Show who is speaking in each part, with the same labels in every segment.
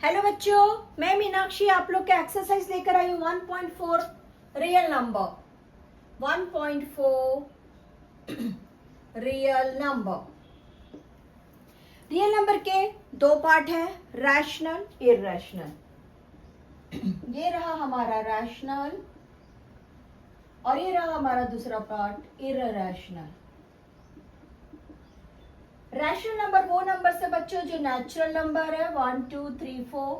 Speaker 1: Hello बच्चों, मैं मीनाक्षी आप लोग का एक्सरसाइज लेकर आई हूँ 1.4 रियल नंबर 1.4 रियल नंबर के दो पार्ट है, रैशनल इररेशनल। ये रहा हमारा रैशनल और ये रहा हमारा दूसरा पार्ट इररेशनल। रैशनल नंबर वो नंबर से बच्चों जो नेचुरल नंबर है 1 2 3 4,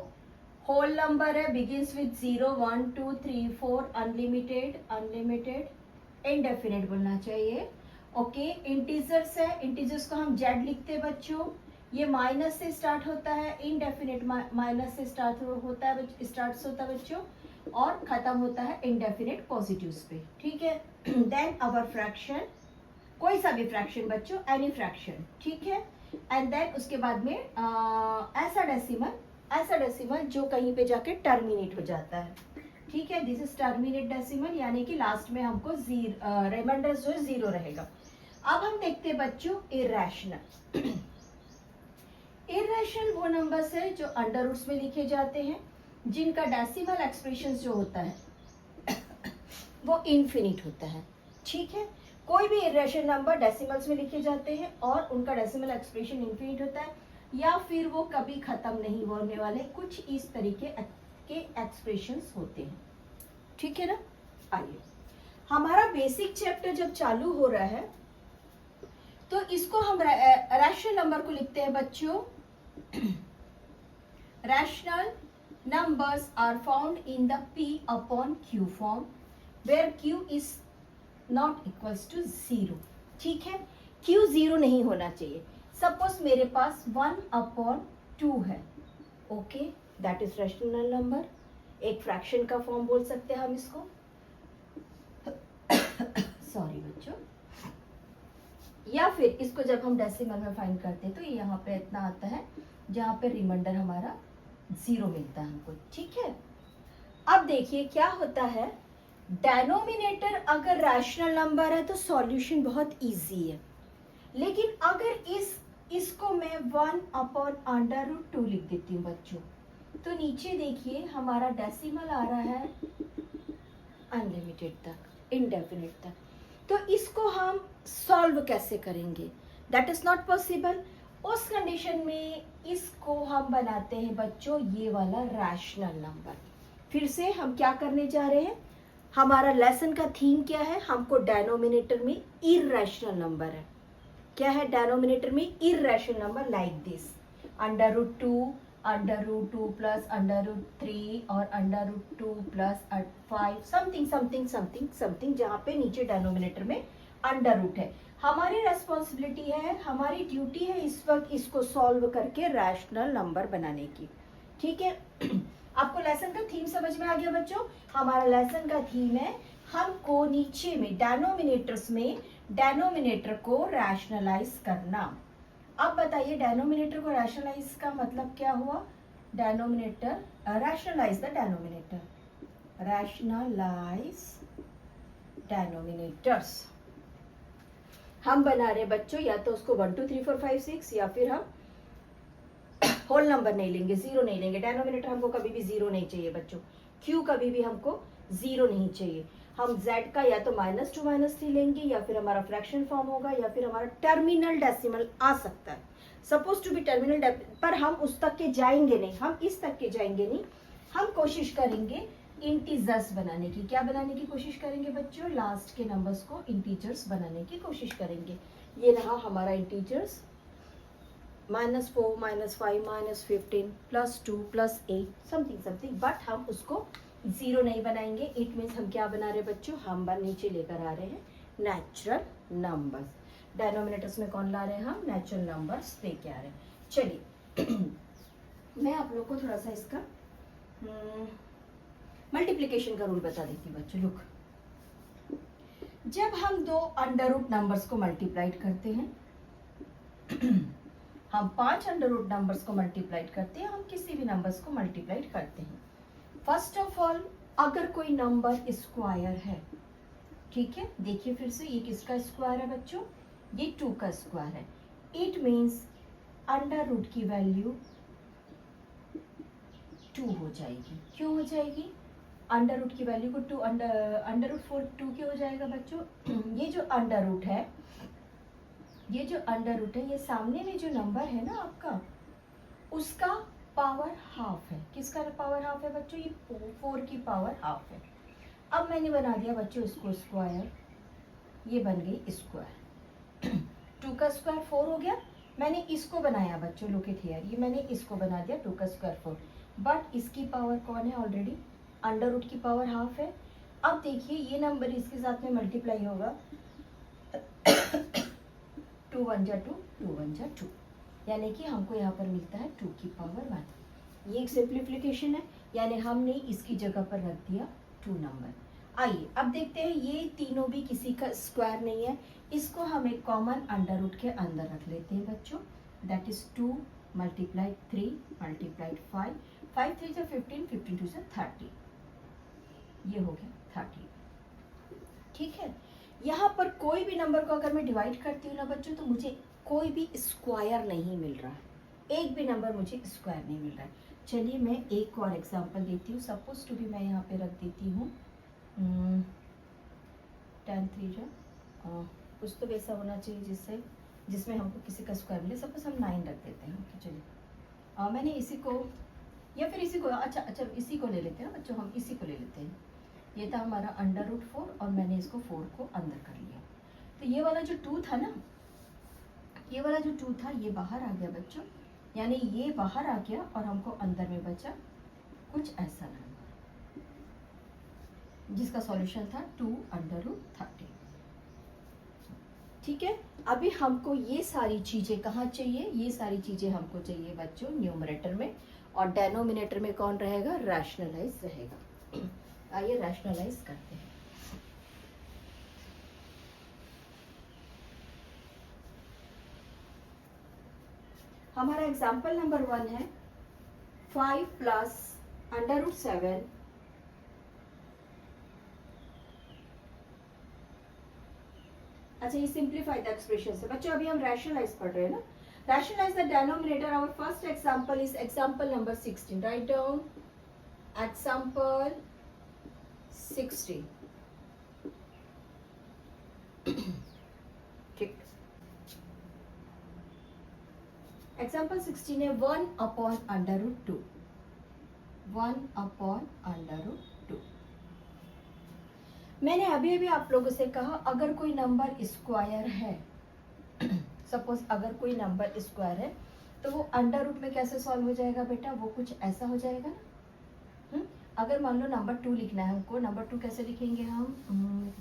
Speaker 1: होल नंबर है, बिगिंस विद 0 1 2 3 4, अनलिमिटेड इनडेफिनेट बोलना चाहिए। ओके, इंटीजर्स है, इंटीजर्स को हम जेड लिखते हैं बच्चों। ये माइनस से स्टार्ट होता है, इनडेफिनेट माइनस से स्टार्ट होता है बच्चों और खत्म होता है इनडेफिनेट पॉजिटिव्स पे। ठीक है, देन आवर फ्रैक्शन, कोई सा भी फ्रैक्शन बच्चों, एनी फ्रैक्शन, ठीक है। एंड देन उसके बाद में ऐसा डेसिमल जो कहीं पे जाके टर्मिनेट हो जाता है, ठीक है। दिस इज टर्मिनेट डेसिमल, यानी कि लास्ट में हमको रिमाइंडर जो है 0 रहेगा। अब हम देखते हैं बच्चों इररेशनल। इररेशनल वो नंबर्स है जो अंडर रूट्स में लिखे जाते हैं, जिनका डेसिमल एक्सप्रेशन जो होता है वो इनफिनिट होता है, ठीक है। कोई भी इरेशनल नंबर डेसिमल्स में लिखे जाते हैं और उनका डेसिमल एक्सप्रेशन इनफिनिट होता है, या फिर वो कभी खत्म नहीं होने वाले, कुछ इस तरीके के एक्सप्रेशंस होते हैं, ठीक है ना। आइए, हमारा बेसिक चैप्टर जब चालू हो रहा है तो इसको हम रैशनल नंबर को लिखते हैं बच्चों। Rational numbers are found in the P upon Q form where Q is not equals to 0, ठीक है। Q 0 नहीं होना चाहिए। सपोज मेरे पास 1 upon 2 है, okay, that is rational number. एक फ्रैक्शन का फॉर्म बोल सकते हैं हम इसको। सॉरी बच्चों, या फिर इसको जब हम डेसिमल में फाइंड करते हैं तो ये यहाँ पे इतना आता है जहाँ पे रिमाइंडर हमारा 0 मिलता है हमको, ठीक है। अब देखिए क्या होता है, डेनोमिनेटर अगर रैशनल नंबर है तो सॉल्यूशन बहुत इजी है, लेकिन अगर इसको मैं 1 अपॉन अंडर रूट 2 लिख देती हूँ बच्चों, तो नीचे देखिए हमारा डेसिमल आ रहा है अनलिमिटेड तक, इनडेफिनिट तक। तो इसको हम सॉल्व कैसे करेंगे, दैट इज नॉट पॉसिबल। उस कंडीशन में इसको हम बनाते हैं बच्चों ये वाला रैशनल नंबर। फिर से हम क्या करने जा रहे हैं, हमारा लेसन का थीम क्या है, हमको डेनोमिनेटर में इररेशनल नंबर है। क्या है डेनोमिनेटर में irrational number, like this under root 2 plus under root 3 और अंडर रूट 2 प्लस 5, समथिंग जहाँ पे नीचे डेनोमिनेटर में अंडर रूट है। हमारी रेस्पॉन्सिबिलिटी है, हमारी ड्यूटी है इस वक्त इसको सॉल्व करके रैशनल नंबर बनाने की, ठीक है। आपको लेसन का थीम समझ में आ गया बच्चों। हमारा लेसन का थीम है हमको नीचे में डेनोमिनेटर्स में डेनोमिनेटर को रैशनलाइज करना। अब बताइए डेनोमिनेटर को रैशनलाइज का मतलब क्या हुआ, denominator rationalise the denominator, rationalise denominators हम बना रहे बच्चों, या तो उसको 1 2 3 4 5 6, या फिर हम होल नंबर नहीं लेंगे, 0 नहीं लेंगे। डेनोमिनेटर हमको कभी भी 0 नहीं चाहिए बच्चों, Q कभी भी हमको 0 नहीं चाहिए। हम Z का या तो -2 -3 लेंगे, या फिर हमारा फ्रैक्शन फॉर्म होगा, या फिर हमारा टर्मिनल डेसिमल आ सकता है, सपोज टू बी टर्मिनल, पर हम उस तक के जाएंगे नहीं, हम इस तक के जाएंगे नहीं। हम कोशिश करेंगे इंटीजर्स बनाने की। क्या बनाने की कोशिश करेंगे बच्चों, लास्ट के नंबर्स को इंटीजर्स बनाने की कोशिश करेंगे। ये रहा हमारा इंटीजर्स, -4 -5 -15 +2 +8 समथिंग, बट हम उसको 0 नहीं बनाएंगे। इट मीन्स हम क्या बना रहे बच्चों, हम नीचे लेकर आ रहे हैं नेचुरल नंबर्स। डेनोमिनेटर्स में कौन ला रहे हैं, हम नेचुरल नंबर्स लेके आ रहे हैं। चलिए मैं आप लोग को थोड़ा सा इसका मल्टीप्लिकेशन का रूल बता देती हूँ बच्चों। लुक, जब हम दो अंडर रूट नंबर्स को मल्टीप्लाइड करते हैं, हम 5 अंडर रूट नंबर्स को मल्टीप्लाइड करते हैं, हम किसी भी नंबर्स को मल्टीप्लाइड करते हैं। फर्स्ट ऑफ ऑल अगर कोई नंबर स्क्वायर है, ठीक है, देखिए फिर से ये किसका स्क्वायर है बच्चों, ये 2 का स्क्वायर है। इट मीन्स अंडर रूट की वैल्यू 2 हो जाएगी। क्यों हो जाएगी? अंडर रूट की वैल्यू को 2 अंडर रूट 4 2 क्या हो जाएगा बच्चों? ये जो अंडर रूट है, ये सामने में जो नंबर है ना आपका, उसका पावर हाफ है। किसका पावर हाफ है बच्चों? ये 4 की पावर हाफ है। अब मैंने बना दिया बच्चों इसको स्क्वायर, ये बन गई स्क्वायर। 2 का स्क्वायर 4 हो गया। मैंने इसको बनाया बच्चों, लुक इट हियर, ये मैंने इसको बना दिया 2 का स्क्वायर 4, बट इसकी पावर कौन है? ऑलरेडी अंडर रूट की पावर हाफ है। अब देखिए ये नंबर इसके साथ में मल्टीप्लाई होगा, 2 1 जा 2, 2 1 जा 2, यानी कि हमको यहाँ पर मिलता है 2 की पावर 1। ये एक सिंप्लीफिकेशन है, यानी हमने इसकी जगह पर रख दिया 2 नंबर। आइए अब देखते हैं, ये तीनों भी किसी का स्क्वायर नहीं है, इसको हम एक कॉमन अंडर रूट के अंदर रख लेते हैं बच्चों। दैट इज 2 मल्टीप्लाई 3 मल्टीप्लाई 5, 5 3 से 15, 15 2 से 30, ये हो गया 30। ठीक है, यहाँ पर कोई भी नंबर को अगर मैं डिवाइड करती हूँ ना बच्चों, तो मुझे कोई भी स्क्वायर नहीं मिल रहा है, एक भी नंबर मुझे स्क्वायर नहीं मिल रहा है। चलिए मैं एक और एग्जांपल देती हूँ। सपोज टू भी मैं यहाँ पे रख देती हूँ 10 3 जा, कुछ तो वैसा होना चाहिए जिसमें हमको किसी का स्क्वायर मिले। सपोज हम 9 रख देते हैं। ओके चलिए, मैंने इसी को या फिर इसी को, अच्छा इसी को ले लेते हैं बच्चों, हम इसी को ले लेते हैं। ये था हमारा अंडर रूट 4 और मैंने इसको 4 को अंदर कर लिया। तो ये वाला जो 2 था ना, ये वाला जो 2 था ये बाहर आ गया बच्चों, यानी ये बाहर आ गया और हमको अंदर में बचा कुछ ऐसा नंबर, जिसका सॉल्यूशन था 2 अंडर रूट 30। ठीक है, अभी हमको ये सारी चीजें कहाँ चाहिए? ये सारी चीजें हमको चाहिए बच्चों न्यूमरेटर में, और डेनोमिनेटर में कौन रहेगा? रैशनलाइज रहेगा। आइए रैशनलाइज करते हैं। हमारा एग्जाम्पल नंबर 1 है 5 प्लस अंडर रूट 7 अच्छा, ये सिंप्लीफाइड एक्सप्रेशन है बच्चों। अभी हम रैशनलाइज पढ़ रहे हैं ना। Rationalise the denominator. Our first example is example number 16। Write down example 16। ठीक, एग्जाम्पल 16 है 1 upon under root 2, 1 upon under root 2। मैंने अभी अभी आप लोगों से कहा अगर कोई नंबर स्क्वायर है, सपोज अगर कोई नंबर स्क्वायर है, तो वो अंडर रूट में कैसे सॉल्व हो जाएगा बेटा? वो कुछ ऐसा हो जाएगा ना। अगर मान लो नंबर 2 लिखना है हमको, नंबर 2 कैसे लिखेंगे हम?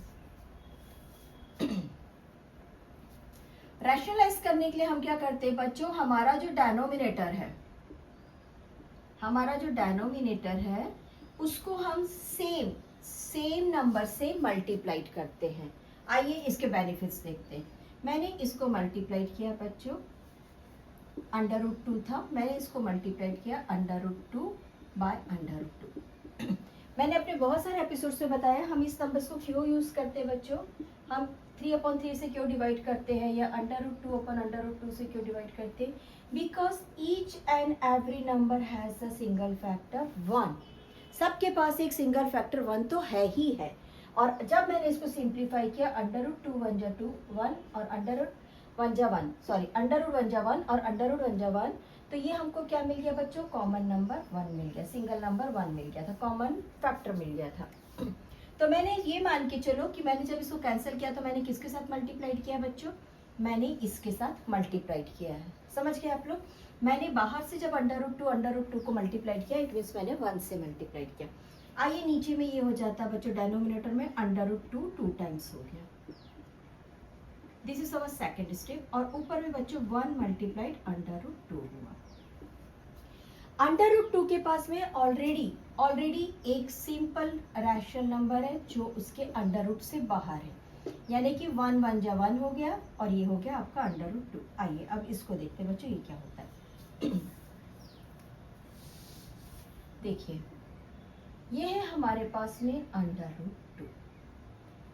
Speaker 1: रैशनलाइज करने के लिए हम क्या करते हैं बच्चों? हमारा जो डेनोमिनेटर है उसको हम सेम नंबर से मल्टीप्लाइड करते हैं। आइए इसके बेनिफिट्स देखते हैं। मैंने इसको मल्टीप्लाइड किया बच्चों, अंडर रूट 2 था, मैंने इसको मल्टीप्लाइड किया under root 2 by under root 2। मैंने अपने बहुत सारे एपिसोड से बताया हम इस नंबर्स को क्यों यूज करते हैं बच्चों। हम 3/3 से क्यों डिवाइड करते हैं, या under root 2 upon under root 2 से क्यों डिवाइड करते हैं? Because each and every number has a single factor 1। सबके पास एक सिंगल फैक्टर 1 तो है ही है। और जब मैंने इसको सिंप्लीफाई किया, अंडर रूट 2 1 जा 2 1 और अंडर रूट 1 जा 1, सॉरी अंडर रूट 1 जा 1 और अंडर रूट 1 जा 1, तो ये हमको क्या मिल गया बच्चों? कॉमन नंबर 1 मिल गया, सिंगल नंबर 1 मिल गया था, कॉमन फैक्टर मिल गया था। तो मैंने ये मान के चलो कि मैंने जब इसको कैंसिल किया तो मैंने किसके साथ मल्टीप्लाइड किया बच्चों? मैंने इसके साथ मल्टीप्लाइड किया है। समझ गए आप लोग? मैंने बाहर से जब अंडर रूट 2 को मल्टीप्लाइड किया, इट मीन्स मैंने 1 से मल्टीप्लाइड किया। आइए नीचे में ये हो जाता है बच्चों, डेनोमिनेटर में अंडर रूट 2 टाइम्स हो गया। This is our second step. और ऊपर में बच्चों 1 मल्टीप्लाइड अंडर रूट 2 हुआ। अंडर रूट 2 के पास में ऑलरेडी एक सिंपल रैशनल नंबर है जो उसके अंडर रूट से बाहर है, यानी कि 1 1 जा 1 हो गया और ये हो गया आपका अंडर रूट 2। आइए अब इसको देखते हैं बच्चों ये क्या होता है। देखिए ये है हमारे पास में अंडर रूट 2।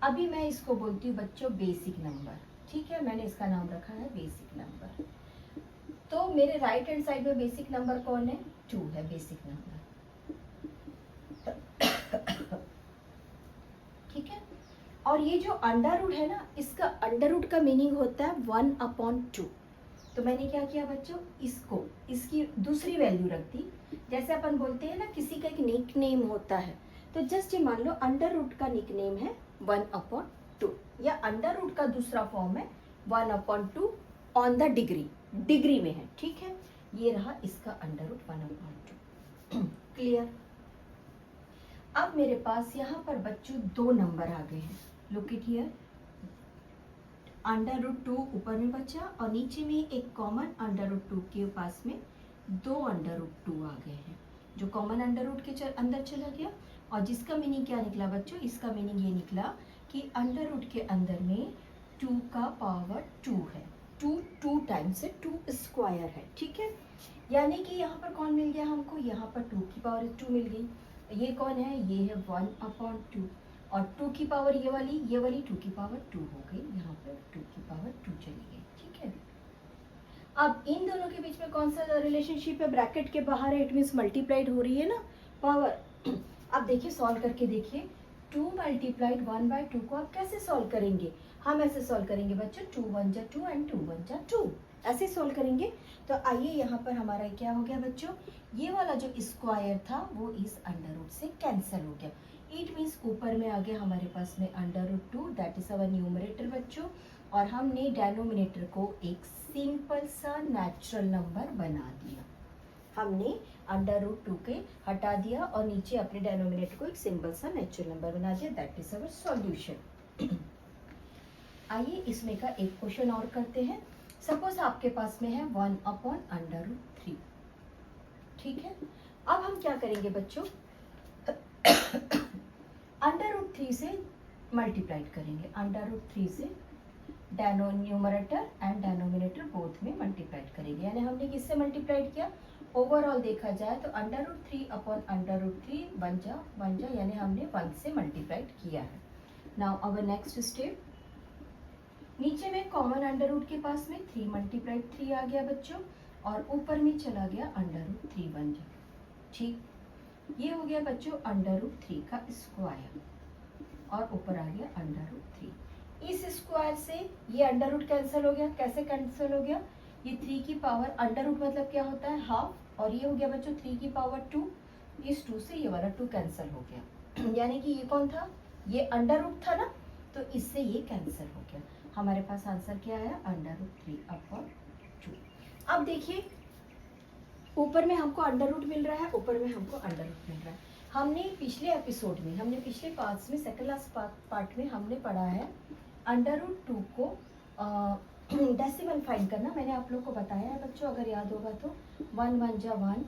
Speaker 1: अभी मैं इसको बोलती हूँ बच्चों बेसिक नंबर। ठीक है, मैंने इसका नाम रखा है बेसिक नंबर। तो मेरे राइट हैंड साइड में बेसिक नंबर कौन है? 2 है बेसिक नंबर। ठीक है। और ये जो अंडर रूट है ना, इसका अंडर रूट का मीनिंग होता है 1/2। तो मैंने क्या किया बच्चों, इसको इसकी दूसरी वैल्यू रख दी। जैसे अपन बोलते हैं ना किसी का एक निक नेम होता है, तो जस्ट ये मान लो अंडर रूट का निक नेम है 1/2, या अंडर रूट का दूसरा फॉर्म है 1/2 ऑन द डिग्री, डिग्री में है। ठीक है, ये रहा इसका अंडर रूट 1/2। क्लियर। अब मेरे पास यहाँ पर बच्चों दो नंबर आ गए हैं। Look it here, under root 2 ऊपर में बचा और नीचे में एक कॉमन अंडर रूट 2 के पास में दो अंडर रूट 2 आ गए हैं, जो कॉमन अंडर रूट के अंदर चला गया। और जिसका मीनिंग क्या निकला बच्चों, इसका मीनिंग ये निकला कि अंडर रूट के अंदर में 2 का पावर 2 है। 2 टाइम्स से 2 स्क्वायर है। ठीक है, यानी कि यहाँ पर कौन मिल गया हमको, यहाँ पर 2 की पावर 2 मिल गई। ये कौन है, ये है 1/2, और 2 की पावर ये वाली 2 की पावर 2 हो गई, यहाँ पर 2 की पावर 2 चली गई। ठीक है, अब इन दोनों के बीच में कौन सा रिलेशनशिप है, ब्रैकेट के बाहर है, इट मीन्स मल्टीप्लाइड हो रही है ना पावर। अब देखिए सॉल्व करके देखिए, 2 मल्टीप्लाइड 1/2 को आप कैसे सॉल्व करेंगे। हम ऐसे सॉल्व करेंगे बच्चों, 2 1 जा 2 एंड 2 1 जा 2, ऐसे सॉल्व करेंगे। तो आइए यहाँ पर हमारा क्या हो गया बच्चों, ये वाला जो स्क्वायर था वो इस अंडर रूट से कैंसिल हो गया। इट मीन्स ऊपर में आ गया हमारे पास में under root 2, that is our numerator बच्चों। और हमने डेनोमिनेटर को एक सिंपल सा नेचुरल नंबर बना दिया। हमने अंडर रूट 2 के हटा दिया और नीचे अपने डेनोमिनेटर को एक सिंपल सा नेचुरल नंबर बना दिया, दैट इज अवर सॉल्यूशन। आइए इसमें का एक क्वेश्चन और करते हैं। सपोज आपके पास में है 1/√3। ठीक है, अब हम क्या करेंगे बच्चों, √3 से मल्टीप्लाइड करेंगे। √3 से न्यूमरेटर एंड डेनोमिनेटर बोथ में मल्टीप्लाइड करेंगे। यानी हमने किससे मल्टीप्लाइड किया, ओवरऑल देखा जाए तो √3 अपॉन √3 बन जा, यानी हमने 1 से मल्टीप्लाइड किया है। नाउ अवर नेक्स्ट स्टेप, नीचे में कॉमन अंडर रूट के पास में 3 मल्टीप्लाइड 3 आ गया बच्चों, और ऊपर में चला गया √3 बन जा। ठीक, ये हो गया बच्चों √3 का स्क्वायर, और ऊपर आ गया √3। इस स्क्वायर से ये अंडर रूट कैंसिल हो गया। कैसे कैंसिल हो गया, ये 3 की पावर अंडर रूट मतलब क्या होता है हाफ, और ये हो गया बच्चों 3 की पावर 2। इस 2 से ये वाला 2 कैंसिल हो गया। यानी कि ये कौन था, ये अंडर रूट था ना, तो इससे ये कैंसिल हो गया। हमारे पास आंसर क्या आया, √3/2। अब देखिए ऊपर में हमको अंडर रूट मिल रहा है, ऊपर में हमको अंडर रूट मिल रहा है। हमने पिछले एपिसोड में, हमने पिछले पार्ट्स में, सेकंड लास्ट पार्ट में हमने पढ़ा है √2 को डेसिमल फाइंड करना। मैंने आप लोग को बताया है बच्चों, अगर याद होगा तो 1 1 जा 1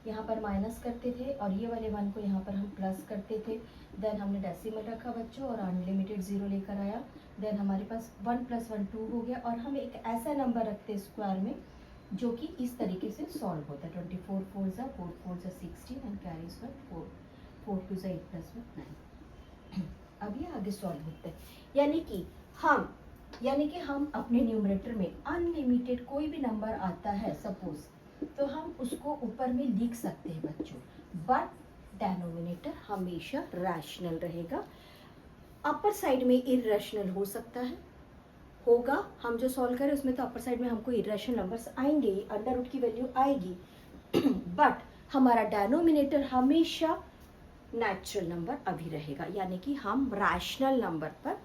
Speaker 1: यहाँ पर माइनस करते थे, और ये वाले 1 को यहाँ पर हम प्लस करते थे। देन हमने डेसिमल रखा बच्चों और अनलिमिटेड 0 लेकर आया। देन हमारे पास 1 + 1 2 हो गया, और हम एक ऐसा नंबर रखते स्क्वायर में जो कि इस तरीके से सॉल्व होता है। 24 4 जा 4 4 जा 16 एंड कैरीज 1 4 4 2 जा 8 + 1 9। अब ये आगे सॉल्व होता है। यानी कि हम अपने न्यूमरेटर में अनलिमिटेड कोई भी नंबर आता है सपोज, तो हम उसको ऊपर में लिख सकते हैं बच्चों, बट डेनोमिनेटर हमेशा रैशनल रहेगा। अपर साइड में इरेशनल हो सकता है, होगा, हम जो सॉल्व करें उसमें तो अपर साइड में हमको इरेशनल नंबर्स आएंगे, अंडर रूट की वैल्यू आएगी, बट हमारा डेनोमिनेटर हमेशा नेचुरल नंबर अभी रहेगा। यानी कि हम रैशनल नंबर पर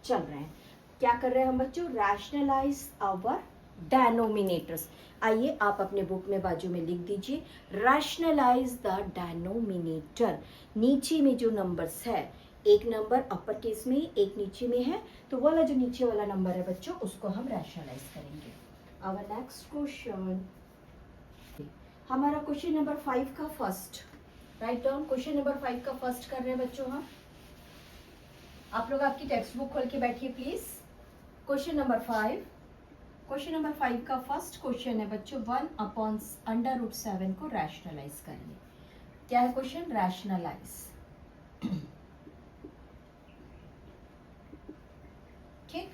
Speaker 1: चल रहे हैं। क्या कर रहे हैं हम बच्चों, रैशनलाइज आवर डेनोमिनेटर्स। आइए आप अपने बुक में बाजू में लिख दीजिए, रैशनलाइज द डेनोमिनेटर। नीचे में जो नंबर्स है, एक नंबर अपर केस में एक नीचे में है, तो वाला जो नीचे वाला नंबर है बच्चों उसको हम रैशनलाइज करेंगे। आवर नेक्स्ट क्वेश्चन, हमारा क्वेश्चन नंबर 5 का first, write down. Question number 5 का फर्स्ट कर रहे हैं बच्चों हम। आप लोग आपकी टेक्स्ट बुक खोल के बैठिए प्लीज। क्वेश्चन नंबर 5 का फर्स्ट क्वेश्चन है बच्चों, 1/√7 को रैशनलाइज करिए। क्या है क्वेश्चन, रैशनलाइज। ठीक,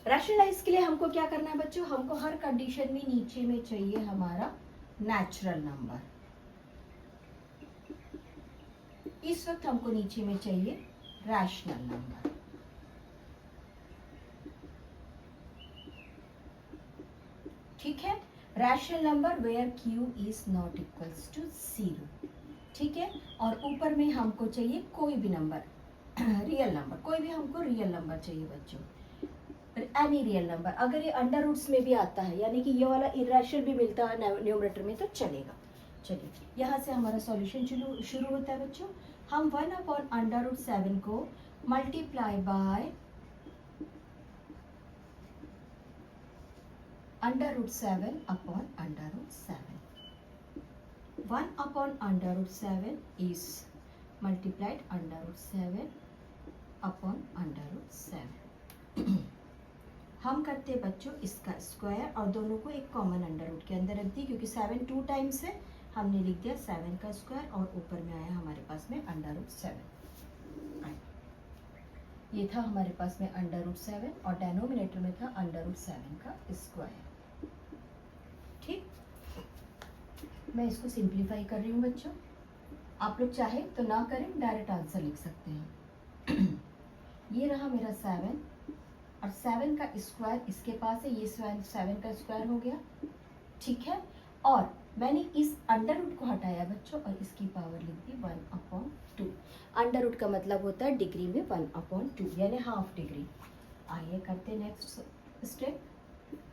Speaker 1: रैशनलाइज के लिए हमको क्या करना है बच्चों, हमको हर कंडीशन में नीचे में चाहिए हमारा नेचुरल नंबर। इस वक्त हमको नीचे में चाहिए रैशनल नंबर। ठीक है, rational number where q is not equals to 0। ठीक है, और ऊपर में हमको चाहिए कोई भी नंबर, रियल नंबर, कोई भी हमको रियल नंबर चाहिए बच्चों, एनी रियल नंबर। अगर ये अंडर रूट्स में भी आता है, यानी कि ये वाला इरेशनल भी मिलता है न्यूमरेटर में, तो चलेगा। चलिए, यहाँ से हमारा सॉल्यूशन शुरू होता है बच्चों। हम 1/√7 को multiply by √7 upon √7, 1/√7 is multiplied √7 upon √7। हम करते हैं बच्चों इसका स्क्वायर और दोनों को एक कॉमन अंडर रूट के अंदर रख दी, क्योंकि 7 2 टाइम्स है, हमने लिख दिया 7 का स्क्वायर और ऊपर में आया हमारे पास में √7। ये था हमारे पास में √7 और डेनोमिनेटर में था √7 का स्क्वायर। ठीक, मैं इसको सिंप्लीफाई कर रही हूँ बच्चों। आप लोग चाहे तो ना करें, डायरेक्ट आंसर लिख सकते हैं। ये रहा मेरा 7 और 7 का स्क्वायर इसके पास है, ये 7 का स्क्वायर हो गया। ठीक है, और मैंने इस अंडर रूट को हटाया बच्चों और इसकी पावर लिख दी 1/2। अंडर रूट का मतलब होता है डिग्री में 1/2, यानी हाफ डिग्री। आइए करते नेक्स्ट स्टेप।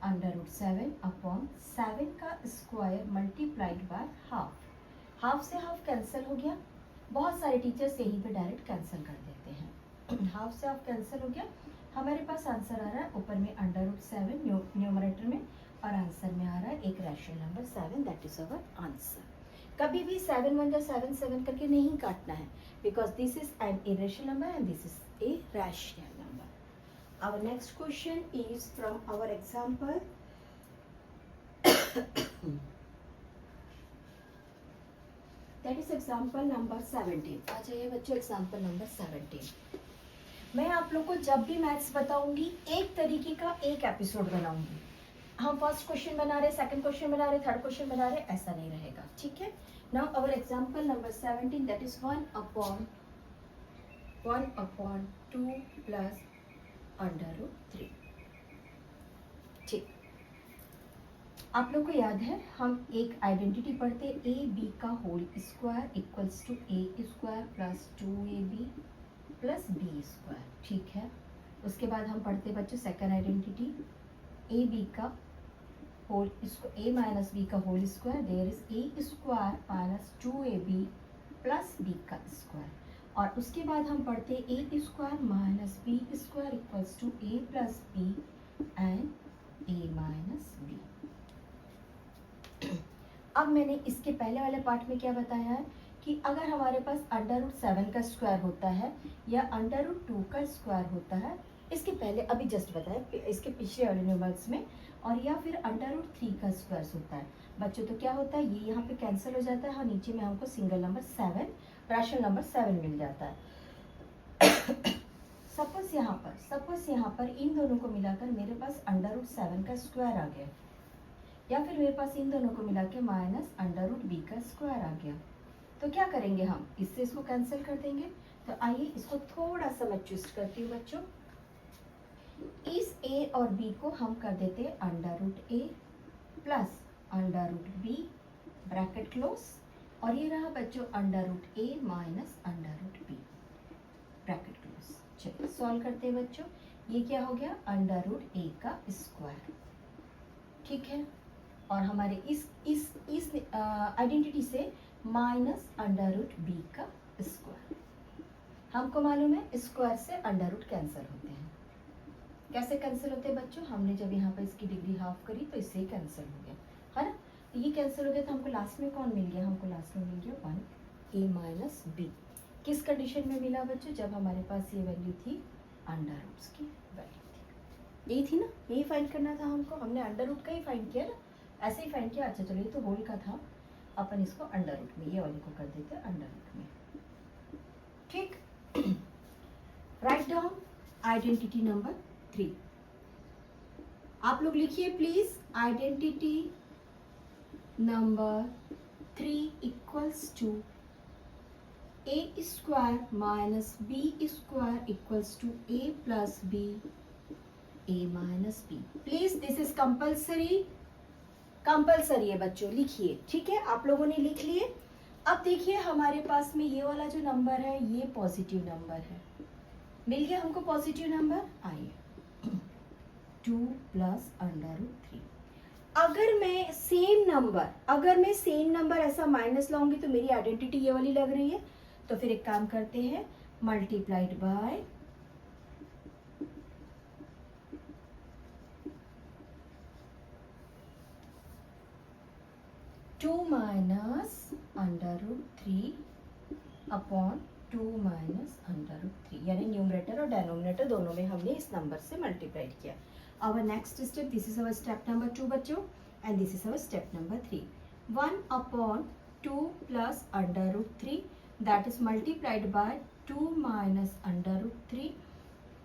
Speaker 1: √7 अपॉन 7 का square multiplied by half. Half से हाफ कैंसिल हो गया, बहुत सारे टीचर्स यहीं पे डायरेक्ट कैंसिल कर देते हैं। हाफ से हाफ कैंसिल हो गया, हमारे पास आंसर आ रहा है ऊपर में √7 न्यूमरेटर में, और आंसर में आ रहा है एक rational number 7, that is our answer. कभी भी 7 1 जा 7 7 करके नहीं काटना है, because this is an irrational number and this is a rational number. Our next question is from our example. That is example number 17। आ जाइए बच्चों, एग्जाम्पल नंबर 17। मैं आप लोग को जब भी मैथ्स बताऊंगी एक तरीके का एक एपिसोड बनाऊंगी। हम फर्स्ट क्वेश्चन बना रहे, सेकंड क्वेश्चन बना रहे, थर्ड क्वेश्चन बना रहे, ऐसा नहीं रहेगा। ठीक है, now our example number 17, that is 1/2 plus √3। ठीक, आप लोग को याद है हम एक आइडेंटिटी पढ़ते, AB का whole square equals to A square plus 2AB plus B square. ठीक है, उसके बाद हम पढ़ते बच्चों सेकंड आइडेंटिटी, AB का होल, इसको A माइनस बी का whole square, there is A square minus 2AB plus B का स्क्वायर। और उसके बाद हम पढ़ते A square minus B square equals to A plus B and A minus B। अब मैंने इसके पहले वाले पार्ट में क्या बताया है कि अगर हमारे पास √7 का स्क्वायर होता है या √2 का स्क्वायर होता है, इसके पहले अभी जस्ट बताया इसके पिछले वाले नंबर्स में, और या फिर √3 का स्क्वायर होता है बच्चों, तो क्या होता है ये यहाँ पे कैंसिल हो जाता है और नीचे में हमको सिंगल नंबर 7, रैशनल नंबर 7 मिल जाता है। सपोज यहाँ पर इन दोनों को मिलाकर मेरे पास √7 का स्क्वायर आ गया, या फिर मेरे पास इन दोनों को मिला के माइनस √b का स्क्वायर आ गया, तो क्या करेंगे हम, इससे इसको कैंसिल कर देंगे। तो आइए इसको थोड़ा सा मैं ट्विस्ट करती हूँ बच्चों। इस a और b को हम कर देते हैं √a plus √b bracket close, और ये रहा बच्चों √a minus √b bracket close. चलिए सॉल्व करते हैं बच्चों, ये क्या हो गया √a का स्क्वायर। ठीक है, और हमारे इस आइडेंटिटी से माइनस √b का स्क्वायर। हमको मालूम है स्क्वायर से √ कैंसिल होते हैं। कैसे कैंसिल होते हैं बच्चों, हमने जब यहाँ पर इसकी डिग्री हाफ करी तो इससे कैंसिल हो गया, है ना। तो ये कैंसिल हो गया, तो हमको लास्ट में कौन मिल गया, हमको लास्ट में मिल गया 1a माइनस b। किस कंडीशन में मिला बच्चों, जब हमारे पास ये वैल्यू थी √ की वैल्यू थी, यही थी ना, यही फाइंड करना था हमको, हमने √ का ही फाइंड किया ना, ऐसे ही फाइंड किया। अच्छा चलो, ये तो होल का था, अपन इसको √ में, ये वाले को कर देते हैं √ में। ठीक, राइट डाउन आइडेंटिटी नंबर 3। आप लोग लिखिए please, identity number 3 equals to a square minus b square equals to a plus b, a minus b. Please this is compulsory, compulsory है बच्चों, लिखिए। ठीक है, आप लोगों ने लिख लिए। अब देखिए हमारे पास में ये वाला जो नंबर है ये पॉजिटिव नंबर है, मिल गया हमको पॉजिटिव नंबर। आइए 2 प्लस अंडर रूट 3। अगर मैं सेम नंबर ऐसा माइनस लाऊंगी तो मेरी आइडेंटिटी ये वाली लग रही है। तो फिर एक काम करते हैं, multiplied by 2 minus under root 3 upon 2 minus under root 3, यानी न्यूमरेटर और डेनोमिनेटर दोनों में हमने इस नंबर से मल्टीप्लाइड किया। Our next step, this is our step number 2 बच्चों, and this is our step number 3. 1 upon 2 plus under root 3, that is multiplied by 2 minus under root 3,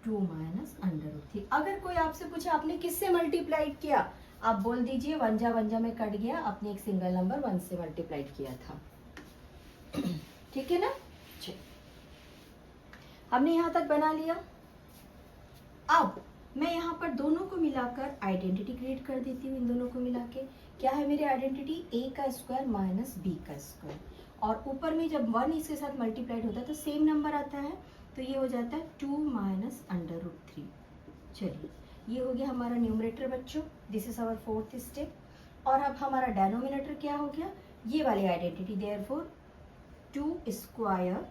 Speaker 1: 2 minus under root 3। अगर कोई आपसे पूछे आपने किससे मल्टीप्लाइड किया, आप बोल दीजिए वंजा में कट गया, आपने एक सिंगल नंबर 1 से मल्टीप्लाइड किया था। ठीक है ना, चलिए हमने यहां तक बना लिया। अब मैं यहाँ पर दोनों को मिलाकर आइडेंटिटी क्रिएट कर देती हूँ। इन दोनों को मिला के क्या है मेरी आइडेंटिटी, ए का स्क्वायर माइनस बी का स्क्वायर, और ऊपर में जब 1 इसके साथ मल्टीप्लाइड होता है तो सेम नंबर आता है, तो ये हो जाता है 2 माइनस अंडर रूट 3। चलिए ये हो गया हमारा न्यूमरेटर बच्चों, this is our 4th step. और अब हमारा डेनोमिनेटर क्या हो गया, ये वाली identity, therefore 2 square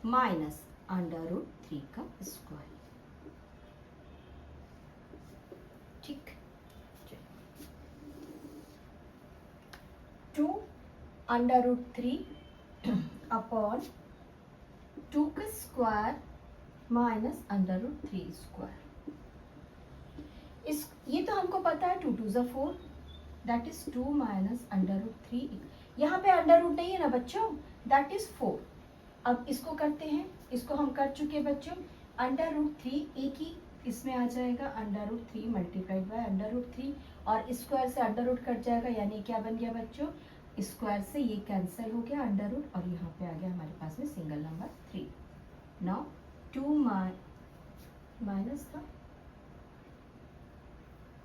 Speaker 1: minus under root 3 का स्क्वायर। ठीक, 2 अंडर रूट 3 अपॉन 2 का square minus under root 3 square. इस ये तो हमको पता है 2 2 ज़ा 4, that is 2 minus under root 3। यहाँ पे अंडर रूट नहीं है ना बच्चों, दैट इज 4। अब इसको करते हैं, इसको हम कर चुके बच्चों। अंडर रूट 3 एक ही इसमें आ जाएगा, under root 3 multiplied by under root 3, और स्क्वायर से अंडर रूट कट जाएगा, यानी क्या बन गया बच्चों, स्क्वायर से ये कैंसिल हो गया अंडर रूट, और यहाँ पे आ गया हमारे पास में सिंगल नंबर 3। नाउ 2 माइनस था,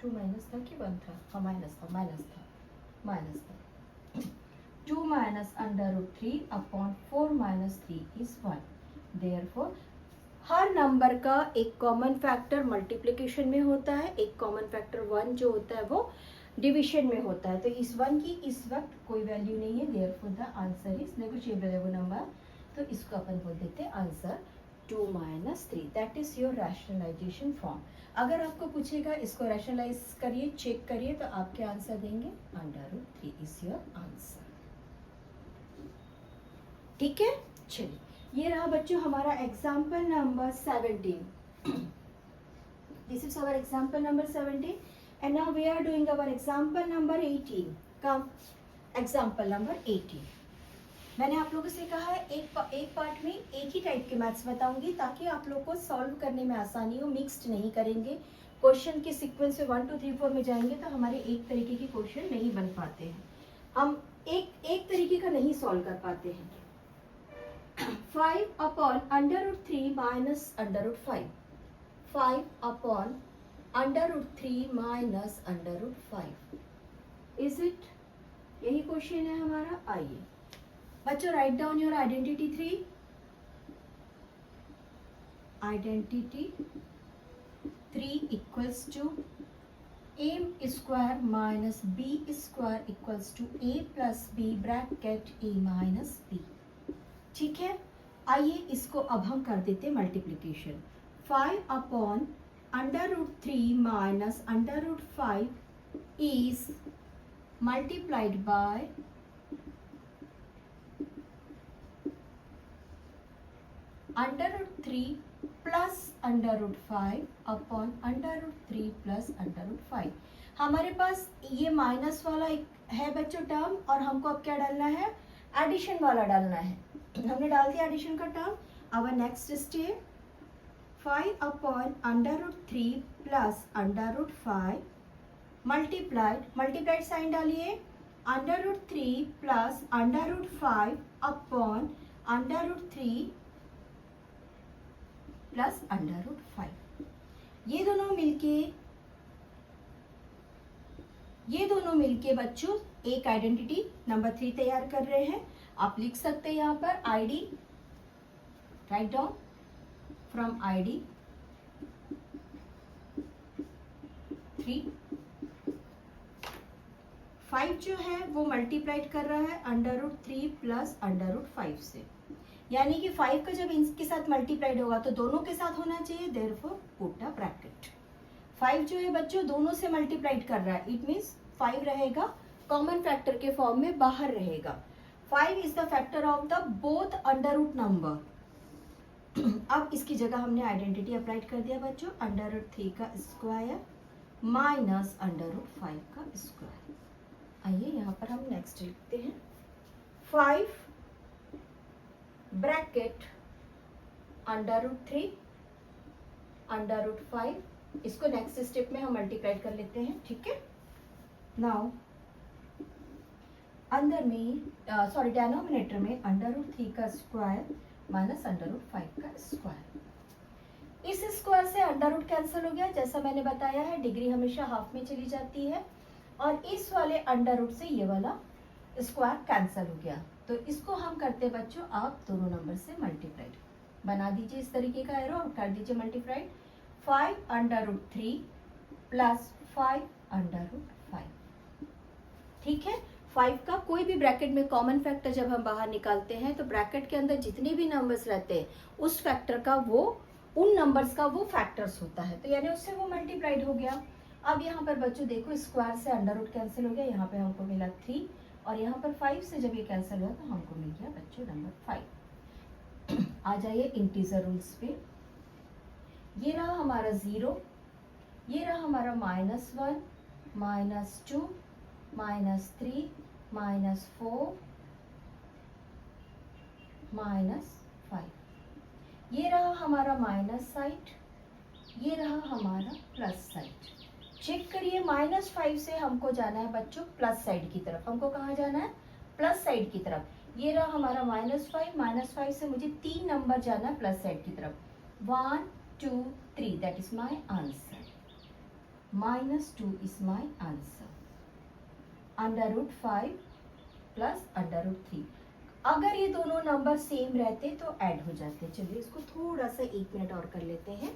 Speaker 1: 2 माइनस था कि 1 था, हाँ माइनस था। 2 minus under root 3 upon 4 minus 3 is 1। Therefore हर नंबर का एक कॉमन फैक्टर मल्टीप्लिकेशन में होता है, एक कॉमन फैक्टर 1 जो होता है वो डिवीजन में होता है। तो इस 1 की इस वक्त कोई वैल्यू नहीं है, therefore the answer is negotiable है वो नंबर, तो इसको अपन बोल देते हैं answer 2 minus 3। That is your rationalisation form. अगर आपको पूछेगा इसको रैशनलाइज करिए, चेक करिए, तो आप क्या आंसर देंगे, under root 3 is your answer. ठीक है, चलिए ये रहा बच्चों हमारा example number 17। This is our example number 17 and now we are doing our example number 18। Come example number 18। मैंने आप लोगों से कहा है एक पार्ट में एक ही टाइप के मैथ्स बताऊंगी ताकि आप लोग को सॉल्व करने में आसानी हो, मिक्स्ड नहीं करेंगे। क्वेश्चन के सीक्वेंस में 1 2 3 4 में जाएंगे तो हमारे एक तरीके के क्वेश्चन नहीं बन पाते हैं, हम एक तरीके का नहीं सॉल्व कर पाते हैं। 5 upon under root 3 minus under root 5, 5 upon under root 3 minus under root 5, is it? यही क्वेश्चन है हमारा। आइए बच्चों write down your identity 3। Identity 3 equals to a square minus b square equals to a plus b bracket a minus b। ठीक है, आइए इसको अब हम कर देते multiplication. 5 upon under root 3 minus under root 5 is multiplied by under root 3 plus under root 5 upon under root 3 plus under root 5। हमारे पास ये माइनस वाला एक है बच्चों टर्म, और हमको अब क्या डालना है, एडिशन वाला डालना है। हमने डाल दिया एडिशन का term. Our next step 5 upon under root 3 plus under root 5 multiplied sign डालिए, under root 3 plus under root 5 upon √3 plus √5। ये दोनों मिलके बच्चों एक आइडेंटिटी नंबर 3 तैयार कर रहे हैं। आप लिख सकते हैं यहाँ पर ID, write down from ID 3। 5 जो है वो मल्टीप्लाइड कर रहा है √3 प्लस √5 से, यानी कि 5 का जब इनके साथ मल्टीप्लाइड होगा तो दोनों के साथ होना चाहिए, देयरफॉर पुट अ ब्रैकेट। 5 जो है बच्चों दोनों से मल्टीप्लाइड कर रहा है, इट मीन्स 5 रहेगा कॉमन फैक्टर के फॉर्म में बाहर रहेगा। 5 is the factor of the both under root number. अब इसकी जगह हमने आइडेंटिटी अप्लाइड कर दिया बच्चों, √3 का स्क्वायर माइनस √5 का स्क्वायर। आइए यहाँ पर हम नेक्स्ट लिखते हैं 5 ब्रैकेट √3 √5, इसको नेक्स्ट स्टेप में हम मल्टीप्लाइड कर लेते हैं, ठीक है। नाउ अंदर में डेनोमिनेटर में √3 का स्क्वायर माइनस √5 का स्क्वायर। इस स्क्वायर से अंडर कैंसिल हो गया, जैसा मैंने बताया है डिग्री हमेशा हाफ में चली जाती है, और इस वाले अंडर से ये वाला स्क्वायर कैंसिल हो गया। तो इसको हम करते हैं बच्चों, आप दोनों नंबर से मल्टीप्लाइड बना दीजिए इस तरीके का एरो और कर दीजिए मल्टीप्लाइड। 5 √3 प्लस 5 √5, ठीक है। 5 का कोई भी ब्रैकेट में कॉमन फैक्टर जब हम बाहर निकालते हैं तो ब्रैकेट के अंदर जितने भी नंबर्स रहते हैं उस फैक्टर का वो उन नंबर्स का वो फैक्टर्स होता है, तो यानी उससे वो मल्टीप्लाइड हो गया। अब यहाँ पर बच्चों देखो स्क्वायर से अंडर रूट कैंसिल हो गया, यहाँ पे हमको मिला 3 और यहाँ पर 5 से जब ये कैंसिल हुआ तो हमको मिल गया बच्चों नंबर 5। आ जाइए इंटीजर रूल्स पे। ये रहा हमारा 0, ये रहा हमारा -1 -2 -3 -4 -5, ये रहा हमारा माइनस साइड, ये रहा हमारा प्लस साइड। चेक करिए -5 से हमको जाना है बच्चों प्लस साइड की तरफ। हमको कहाँ जाना है? प्लस साइड की तरफ। ये रहा हमारा -5 से मुझे 3 नंबर जाना है प्लस साइड की तरफ। 1 2 3 that is my answer. -2 is my answer. √5 plus √3। अगर ये दोनों नंबर सेम रहते तो ऐड हो जाते। चलिए इसको थोड़ा सा 1 मिनट और कर लेते हैं।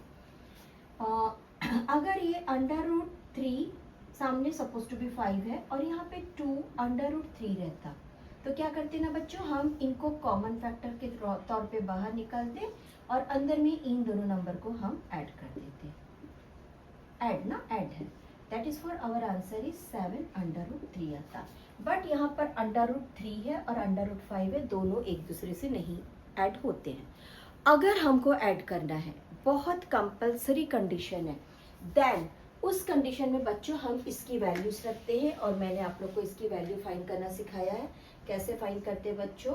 Speaker 1: अगर ये √3 सामने सपोज टू बी 5 है और यहाँ पे 2 √3 रहता तो क्या करते ना बच्चों, हम इनको कॉमन फैक्टर के तौर पे बाहर निकालते और अंदर में इन दोनों नंबर को हम ऐड कर देते। ऐड ना, ऐड है, that is for our answer is 7 √3 आता। बट यहाँ पर √3 है और √5 है, दोनों एक दूसरे से नहीं ऐड होते हैं। अगर हमको ऐड करना है, बहुत कंपल्सरी कंडीशन है, देन उस कंडीशन में बच्चों हम इसकी वैल्यूज रखते हैं और मैंने आप लोग को इसकी वैल्यू फाइंड करना सिखाया है। कैसे फाइंड करते हैं बच्चों?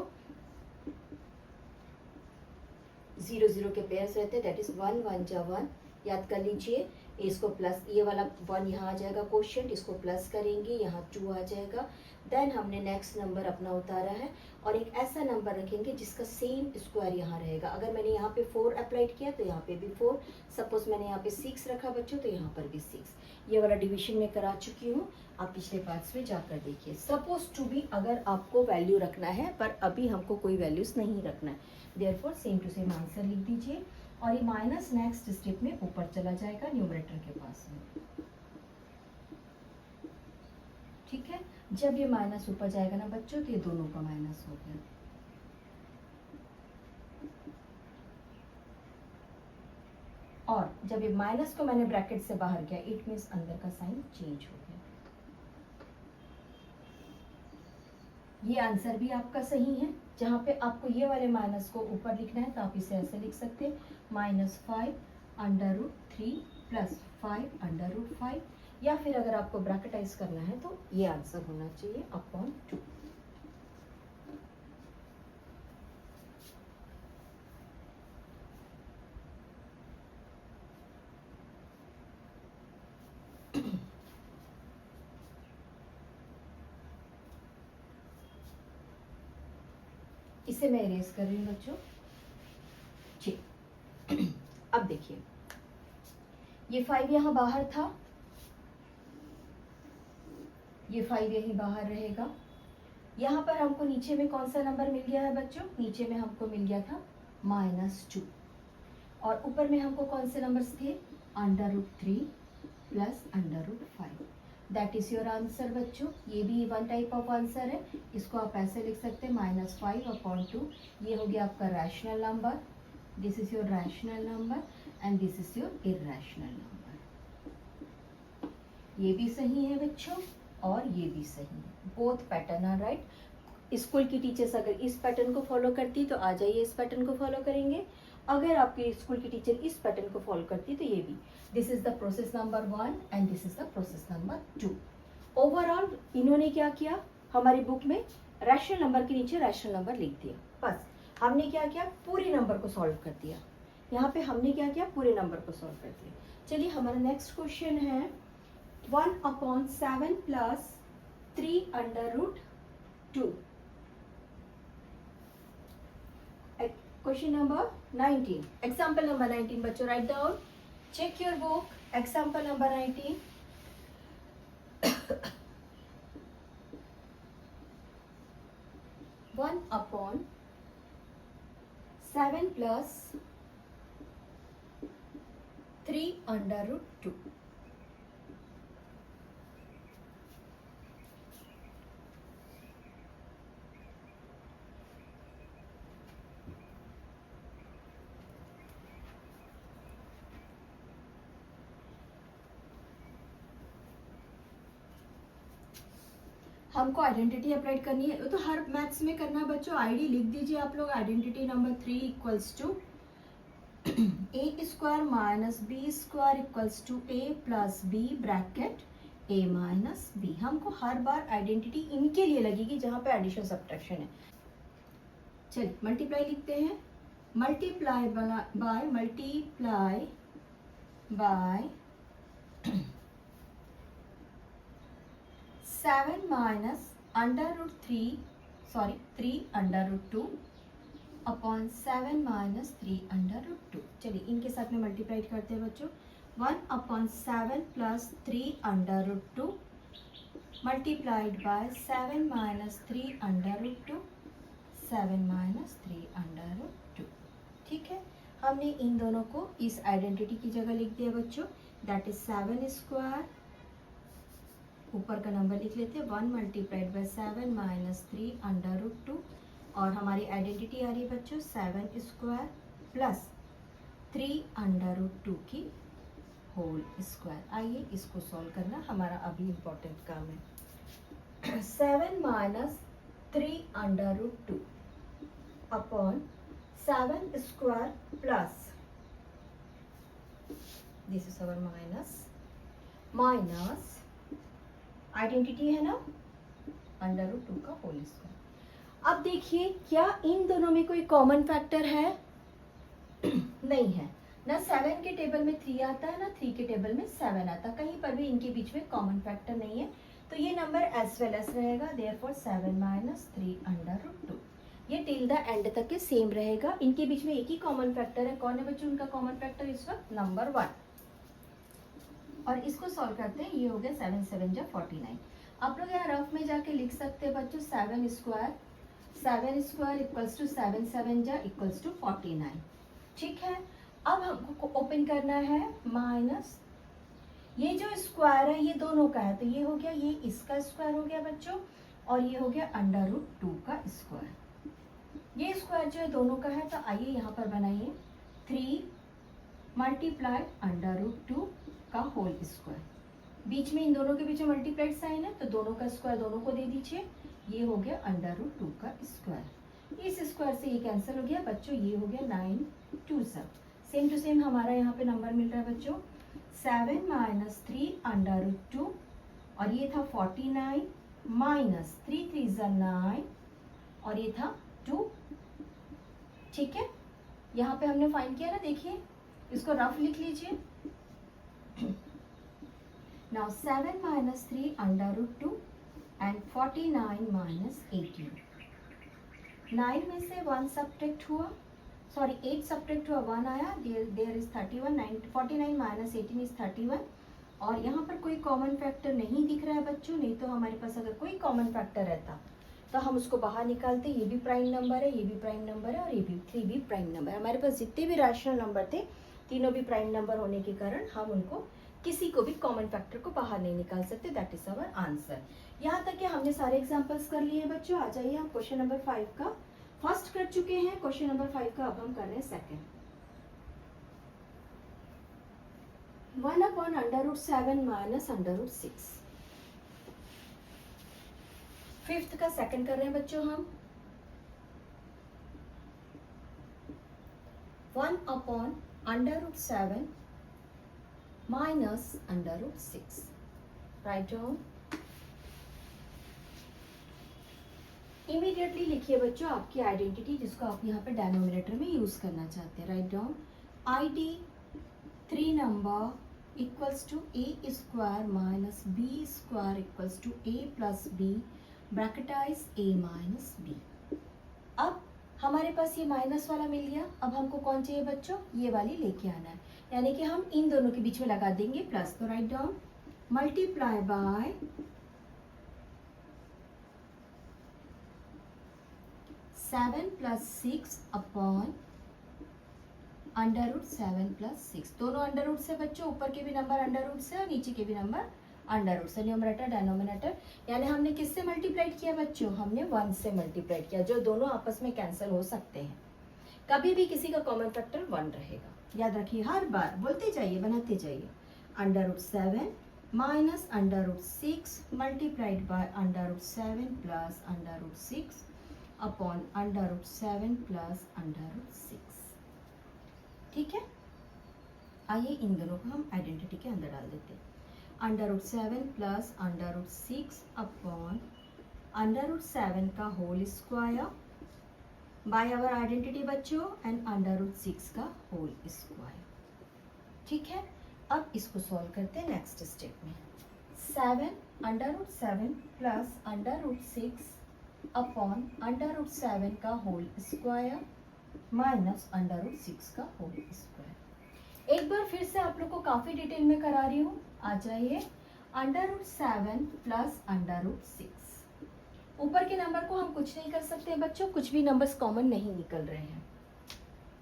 Speaker 1: 0 0 के पेयर्स रहते हैं, दैट इज 1 1 जा 1, याद कर लीजिए। इसको प्लस, ये वाला 1 यहाँ आ जाएगा क्वोशिएंट, इसको प्लस करेंगे, यहाँ 2 आ जाएगा। देन हमने नेक्स्ट नंबर अपना उतारा है और एक ऐसा नंबर रखेंगे जिसका सेम स्क्वायर यहाँ रहेगा। अगर मैंने यहाँ पे 4 अप्लाइड किया तो यहाँ पे भी 4, सपोज मैंने यहाँ पे 6 रखा बच्चों तो यहाँ पर भी 6। ये वाला डिवीजन में करा चुकी हूँ, आप पिछले पार्ट्स में जाकर देखिए। सपोज टू भी अगर आपको वैल्यू रखना है, पर अभी हमको कोई वैल्यूज नहीं रखना है, therefore same to same answer लिख दीजिए और ये माइनस नेक्स्ट स्टेप में ऊपर चला जाएगा न्यूमरेटर के पास में, ठीक है। जब ये माइनस ऊपर जाएगा ना बच्चों तो ये दोनों का माइनस हो गया। और जब ये माइनस को मैंने ब्रैकेट से बाहर किया, इट मीन्स अंदर का साइन चेंज हो गया। ये आंसर भी आपका सही है। जहां पे आपको ये वाले माइनस को ऊपर लिखना है तो आप इसे ऐसे लिख सकते हैं, -5 √3 प्लस 5 √5, या फिर अगर आपको ब्रैकेटाइज करना है तो ये आंसर होना चाहिए अपॉन 2। इसे मैं इरेज कर रही हूँ बच्चों। ठीक, अब देखिए ये 5 यहाँ बाहर था, ये 5 यहीं बाहर रहेगा। यहाँ पर हमको नीचे में कौन सा नंबर मिल गया है बच्चों? नीचे में हमको मिल गया था -2, और ऊपर में हमको कौन से नंबर्स थे? √3 plus √5। That is your answer बच्चों। ये भी वन टाइप ऑफ आंसर है, इसको आप ऐसे लिख सकते हैं -5/2। ये हो गया आपका rational number, this is your rational number and this is your irrational number. ये भी सही है बच्चों और ये भी सही है, both pattern are right. School की टीचर्स अगर इस पैटर्न को फॉलो करती तो आ जाइए इस पैटर्न को फॉलो करेंगे, अगर आपकी स्कूल की टीचर इस पैटर्न को फॉलो करती तो ये भी। This is the process number 1 and this is the process number 2। Overall इन्होंने क्या किया, हमारी बुक में रैशनल नंबर के नीचे रैशनल नंबर लिख दिया। बस हमने क्या किया, पूरे नंबर को सॉल्व कर दिया। यहाँ पे हमने क्या किया, पूरे नंबर को सॉल्व कर दिया। चलिए हमारा नेक्स्ट क्वेश्चन है 1/7 plus 3/√2। Question number 19. Example number 19. बच्चों write down. Check your book. Example number 19. 1/7 plus 3/√2. हमको आइडेंटिटी अप्लाई करनी है, तो हर मैथ्स में करना है बच्चों। आईडी लिख दीजिए आप लोग। Identity number 3 equals to a² minus b² equals to a plus b bracket a minus b। हमको हर बार आइडेंटिटी इनके लिए लगेगी जहां पे एडिशन सब्ट्रैक्शन है। चलिए मल्टीप्लाई लिखते हैं। Multiply by 7 minus √3 upon 7 minus 3/√2। चलिए इनके साथ में मल्टीप्लाई करते हैं बच्चों। 1/7 plus 3/√2 multiplied by 7 minus 3/√2, 7 minus 3/√2। ठीक है, हमने इन दोनों को इस आइडेंटिटी की जगह लिख दिया बच्चों। दैट इज 7², ऊपर का नंबर लिख लेते हैं 1 मल्टीप्लाइड बाय 7 माइनस 3/√2, और हमारी आइडेंटिटी आ रही है बच्चों 7² प्लस 3/√2 की होल स्क्वायर। आइए इसको सॉल्व करना हमारा अभी इम्पोर्टेंट काम है। 7 minus 3/√2 upon 7² plus, this is our minus identity है ना √2 का होल स्क्वायर। अब देखिए क्या इन दोनों में कोई कॉमन फैक्टर है? नहीं है ना। 7 के टेबल में 3 आता है ना 3 के टेबल में 7 आता है, कहीं पर भी इनके बीच में कॉमन फैक्टर नहीं है, तो ये नंबर एज वेल एज रहेगा। देयरफॉर 7 माइनस 3/√2 ये टिल द एंड तक के सेम रहेगा। इनके बीच में एक ही कॉमन फैक्टर है। कौन है बच्चों उनका कॉमन फैक्टर इस वक्त? नंबर 1। और इसको सॉल्व करते हैं। ये हो गया 7 7 जा 49। आप लोग यहाँ रफ में जाके लिख सकते हैं बच्चों 7² इक्वल्स टू 7 7 जा इक्वल्स टू 49। ठीक है, अब हमको ओपन करना है माइनस, ये जो स्क्वायर है ये दोनों का है, तो ये हो गया, ये इसका स्क्वायर हो गया बच्चों, और ये हो गया √2 का स्क्वायर। ये स्क्वायर जो है दोनों का है, तो आइए यहाँ पर बनाइए 3 मल्टीप्लाई √2 का होल स्क्वायर। बीच में इन दोनों के बीच में मल्टीप्लाइड साइन है, तो दोनों का स्क्वायर दोनों को दे दीजिए। ये हो गया √2 का स्क्वायर। इस स्क्वायर से ये कैंसिल हो गया बच्चों। ये हो गया 9 2 सब सेम टू सेम हमारा यहाँ पे नंबर मिल रहा है बच्चों 7 माइनस 3/√2, और ये था 49 माइनस 3 3 9, और ये था 2। ठीक है, यहाँ पे हमने फाइंड किया ना, देखिए इसको रफ लिख लीजिए। Now 7 minus 3/√2 and 49 minus 18. 9 में से 1 सब्ट्रैक्ट हुआ, सॉरी 8 सब्ट्रैक्ट हुआ, 1 आया, देयर इज 31, 49 माइनस 18 इज 31। और यहाँ पर कोई कॉमन फैक्टर नहीं दिख रहा है बच्चों, नहीं तो हमारे पास अगर कोई कॉमन फैक्टर रहता तो हम उसको बाहर निकालते। ये भी प्राइम नंबर है, ये भी प्राइम नंबर है और ये भी 3 भी प्राइम नंबर है। हमारे पास जितने भी रैशनल नंबर थे तीनों भी प्राइम नंबर होने के कारण हम उनको किसी को भी कॉमन फैक्टर को बाहर नहीं निकाल सकते। That is our answer. यहाँ तक कि हमने सारे एग्जाम्पल्स कर लिए हैं बच्चों। आ जाइए हम क्वेश्चन नंबर 5 का फर्स्ट कर चुके हैं, क्वेश्चन नंबर 5 का अब हम कर रहे हैं सेकेंड। 1/√7 माइनस √6। फिफ्थ का सेकंड कर रहे हैं बच्चों हम। 1/√7 माइनस √6। Write down. इमीडिएटली लिखिए बच्चों आपकी आइडेंटिटी जिसको आप यहाँ पे डेनोमिनेटर में यूज करना चाहते हैं। Write down. ID 3 number equals to a square minus b square equals to a plus b bracketise a minus b। अब हमारे पास ये माइनस वाला मिल गया, अब हमको कौन चाहिए बच्चों, ये वाली लेके आना है, यानी कि हम इन दोनों के बीच में लगा देंगे प्लस। तो write down multiply by 7 plus 6 upon √7 plus 6। दोनों अंडर रूट से बच्चों, ऊपर के भी नंबर अंडर रूट से और नीचे के भी नंबर अंडर रूट से। न्यूमरेटर डेनोमिनेटर, यानी हमने किससे मल्टीप्लाइड किया बच्चों, हमने 1 से मल्टीप्लाइड किया, जो दोनों आपस में कैंसिल हो सकते हैं। कभी भी किसी का कॉमन फैक्टर 1 रहेगा, याद रखिए, हर बार बोलते जाइए, बनाते जाइए। √7 minus √6 multiplied by √7 plus √6 upon √7 plus √6। ठीक है, आइए इन दोनों को हम आइडेंटिटी के अंदर डाल देते हैं। √7 प्लस √6 अपॉन √7 का whole square by our identity बच्चों एंड √6 का होल स्क्वायर। ठीक है, अब इसको सॉल्व करते हैं नेक्स्ट स्टेप में। 7 प्लस √6 अपॉन √7 का होल स्क्वायर माइनस √6 का होल स्क्वायर। एक बार फिर से आप लोग को काफी डिटेल में करा रही हूँ, आ जाइए। √7 प्लस √6, ऊपर के नंबर को हम कुछ नहीं कर सकते हैं बच्चों, कुछ भी नंबर्स कॉमन नहीं निकल रहे हैं।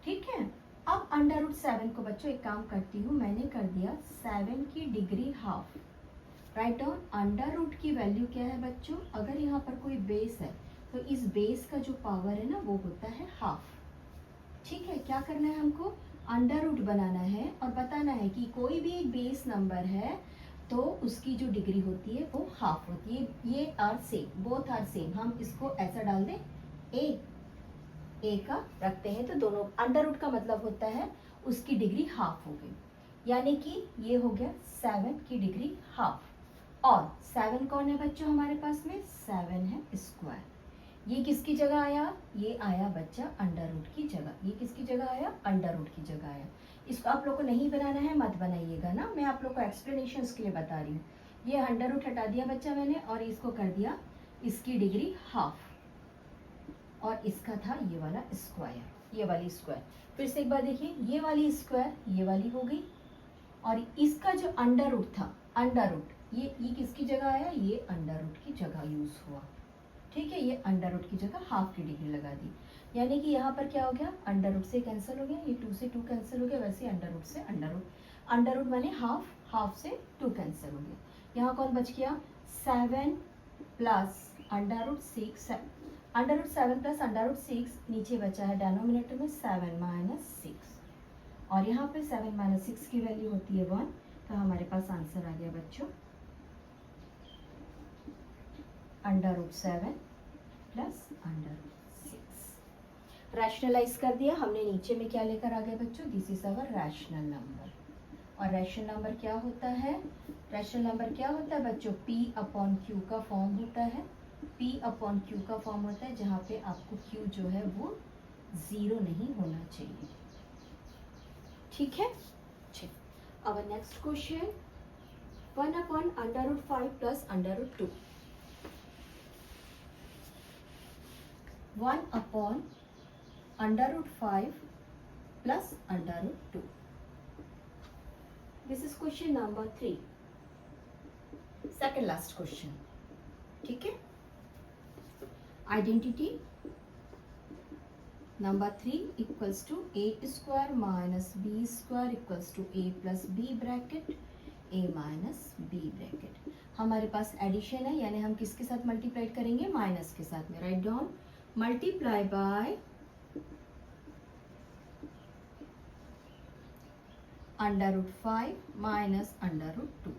Speaker 1: ठीक है, अब √7 को बच्चों एक काम करती हूँ, मैंने कर दिया 7 की degree half. Write down, under root की वैल्यू क्या है बच्चों, अगर यहाँ पर कोई बेस है तो इस बेस का जो पावर है ना वो होता है हाफ। ठीक है, क्या करना है हमको, अंडर रूट बनाना है और बताना है कि कोई भी एक बेस नंबर है तो उसकी जो डिग्री होती है वो हाफ होती है। ये are same, both are same, हम इसको ऐसा डाल दें, ए का रखते हैं तो दोनों अंडर रूट का मतलब होता है उसकी डिग्री हाफ हो गई, यानी कि ये हो गया 7 की डिग्री हाफ। और 7 कौन है बच्चों हमारे पास में, 7 है स्क्वायर। ये किसकी जगह आया, ये आया बच्चा अंडर रूट की जगह। ये किसकी जगह आया, अंडर रूट की जगह आया। इसको आप लोग को नहीं बनाना है, मत बनाइएगा ना, मैं आप लोग को एक्सप्लेनेशन के लिए बता रही हूँ। ये अंडर रूट हटा दिया बच्चा मैंने और इसको कर दिया इसकी डिग्री हाफ, और इसका था ये वाला स्क्वायर, ये वाली स्क्वायर। फिर से एक बार देखिए, ये वाली स्क्वायर ये वाली हो गई, और इसका जो अंडर रूट था, अंडर रूट ये किसकी जगह आया, ये अंडर रूट की जगह यूज हुआ। ठीक है, ये अंडर रूट की जगह हाफ की डिग्री लगा दी, यानी कि यहाँ पर क्या हो गया, अंडर रूट से कैंसिल हो गया, ये 2 से 2 कैंसिल हो गया, वैसे अंडर रूट से अंडर रूट माने हाफ, हाफ से 2 कैंसिल हो गया। यहाँ कौन बच गया, 7 प्लस √6, √7 प्लस √6, नीचे बचा है डेनोमिनेटर में 7 माइनस 6, और यहाँ पे 7 माइनस 6 की वैल्यू होती है 1, तो हमारे पास आंसर आ गया बच्चों √7 प्लस √6। रैशनलाइज कर दिया हमने, नीचे में क्या लेकर आ गए बच्चों, this is our rational number. और रैशनल नंबर क्या होता है, रैशनल नंबर क्या होता है बच्चों, P/Q का फॉर्म होता है। P/Q का फॉर्म होता है जहाँ पे आपको Q जो है वो 0 नहीं होना चाहिए। ठीक है, ठीक। अब next question, 1/√5 plus √2। 1 upon √5 plus √2. This is question number 3, second last question. ठीक है. Identity number 3 equals to a² minus b² equals to a plus b bracket a minus b bracket. हमारे पास एडिशन है, यानी हम किसके साथ मल्टीप्लाई करेंगे? माइनस के साथ में. Write down multiply by √5 minus √2.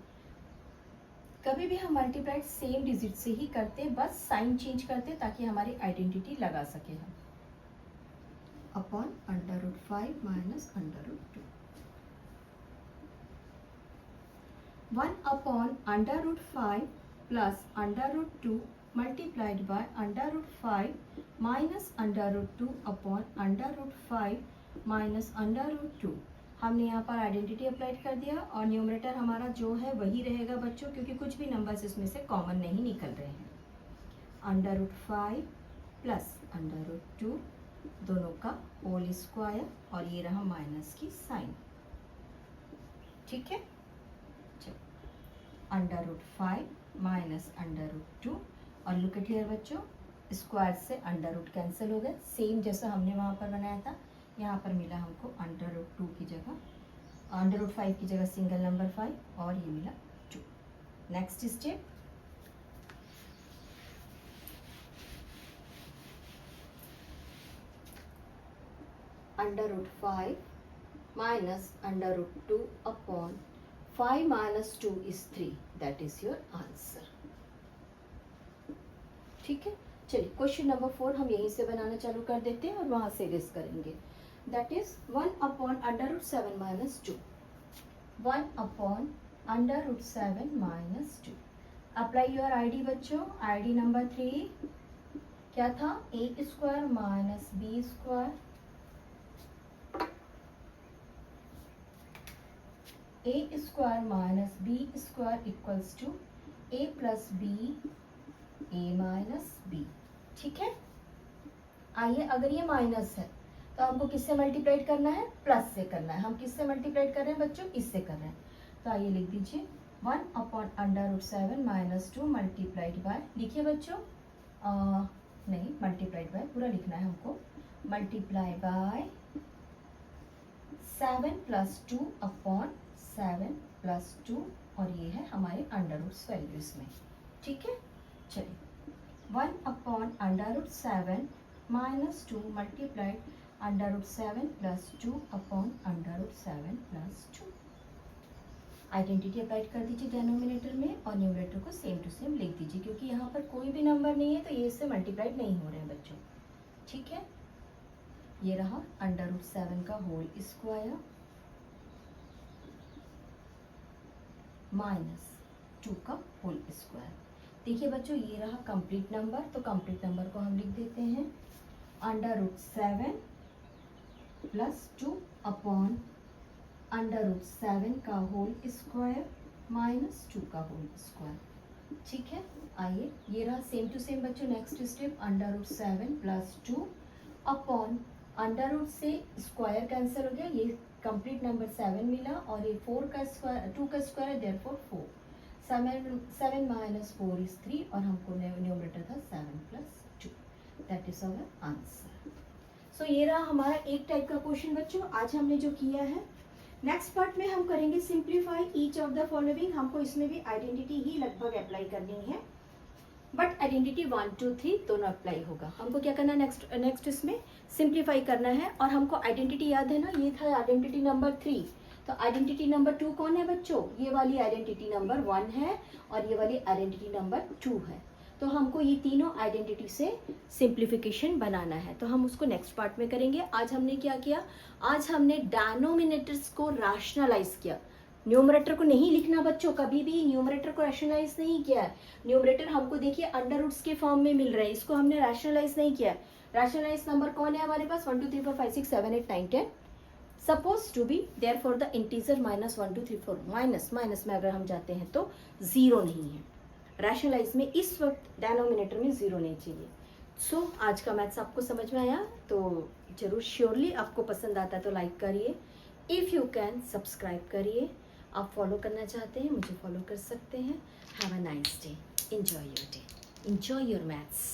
Speaker 1: कभी भी हम मल्टीप्लाई सेम डिजिट से ही करते, बस साइन चेंज करते ताकि हमारी आइडेंटिटी लगा सके हम. Upon √5 minus √2. 1 upon √5 plus √2 multiplied by √5 minus √2 upon √5 minus √2. हमने यहाँ पर आइडेंटिटी अप्लाई कर दिया और न्यूमरेटर हमारा जो है वही रहेगा बच्चों, क्योंकि कुछ भी नंबर्स इसमें से कॉमन नहीं निकल रहे हैं. √5 प्लस √2 दोनों का होल स्क्वायर और ये रहा माइनस की साइन. ठीक है. √5 माइनस √2 और लुक एट हियर बच्चों, स्क्वायर से √ कैंसिल हो गए, सेम जैसा हमने वहाँ पर बनाया था. यहाँ पर मिला हमको √2 की जगह, √5 की जगह सिंगल नंबर 5 और ये मिला 2. Next step, √5 minus √2 upon 5 minus 2 is 3. That is your answer. ठीक है. चलिए क्वेश्चन नंबर 4 हम यहीं से बनाना चालू कर देते हैं और वहां से रेस करेंगे. That is 1 upon √7 minus 2. 1 upon √7 minus 2. Apply your ID बच्चों. आईडी नंबर 3 क्या था? a² minus b². a² minus b² equals to a plus b a minus b. ठीक है. आइए, अगर ये माइनस है तो हमको किससे मल्टीप्लाइड करना है? प्लस से करना है. हम किससे मल्टीप्लाइड कर रहे हैं बच्चों? इससे कर रहे हैं. तो आइए लिख दीजिए 1 अपॉन √7 माइनस 2 मल्टीप्लाइड बाय, लिखिए बच्चों, नहीं मल्टीप्लाइड बाय पूरा लिखना है हमको, multiply by 7 plus 2 upon 7 plus 2 और ये है हमारे अंडर वैल्यू इसमें. ठीक है. चलिए 1 upon √7 minus 2 multiplied √7 plus 2 upon √7 plus 2. Identity apply कर दीजिए डिनोमिनेटर में और न्यूमरेटर को सेम टू सेम लिख दीजिए, क्योंकि यहाँ पर कोई भी नंबर नहीं है तो ये इससे मल्टीप्लाइड नहीं हो रहे हैं बच्चों. ठीक है. ये रहा √7 का होल स्क्वायर माइनस 2 का होल स्क्वायर. देखिए बच्चों, ये रहा कंप्लीट नंबर, तो कंप्लीट नंबर को हम लिख देते हैं √7 प्लस 2 अपॉन √7 का होल स्क्वायर माइनस 2 का होल स्क्वायर. ठीक है. आइए, ये रहा सेम टू सेम बच्चों. नेक्स्ट स्टेप √7 प्लस 2 अपॉन √ से स्क्वायर कैंसिल हो गया, ये कंप्लीट नंबर 7 मिला और ये 4 का स्क्वायर 2 का स्क्वायर है, देयरफॉर 4. 7 माइनस 4 इज 3 और हमको न्यूमरेटर था 7 plus 2. That is our answer. So ये रहा हमारा एक टाइप का क्वेश्चन बच्चों आज हमने जो किया है. नेक्स्ट पार्ट में हम करेंगे simplify each of the following. हमको इसमें भी आइडेंटिटी ही लगभग अप्लाई करनी है, बट आइडेंटिटी 1 2 3 दोनों अप्लाई होगा. हमको क्या करना है नेक्स्ट इसमें सिंप्लीफाई करना है. और हमको आइडेंटिटी याद है ना, ये था आइडेंटिटी नंबर 3. तो आइडेंटिटी नंबर 2 कौन है बच्चों? ये वाली आइडेंटिटी नंबर 1 है और ये वाली आइडेंटिटी नंबर 2 है. तो हमको ये तीनों आइडेंटिटी से सिंप्लीफिकेशन बनाना है, तो हम उसको नेक्स्ट पार्ट में करेंगे. आज हमने क्या किया? आज हमने डिनोमिनेटर्स को रैशनलाइज किया. न्यूमरेटर को नहीं लिखना बच्चों, कभी भी न्यूमरेटर को रैशनलाइज नहीं किया है. न्यूमरेटर हमको देखिए अंडर रूट्स के फॉर्म में मिल रहे हैं, इसको हमने रैशनलाइज नहीं किया. रैशनलाइज नंबर कौन है हमारे पास? 1 2 3 4 5 6 7 8 9 10 suppose to be. Therefore the integer minus 1 2 3 4 minus में अगर हम जाते हैं तो 0 नहीं है. रैशनलाइज में इस वक्त डिनोमिनेटर में 0 नहीं चाहिए. सो आज का मैथ्स आपको समझ में आया तो जरूर श्योरली आपको पसंद आता है तो लाइक करिए, इफ़ यू कैन सब्सक्राइब करिए। आप फॉलो करना चाहते हैं मुझे फॉलो कर सकते हैं। Have a nice day, enjoy your day, enjoy your maths.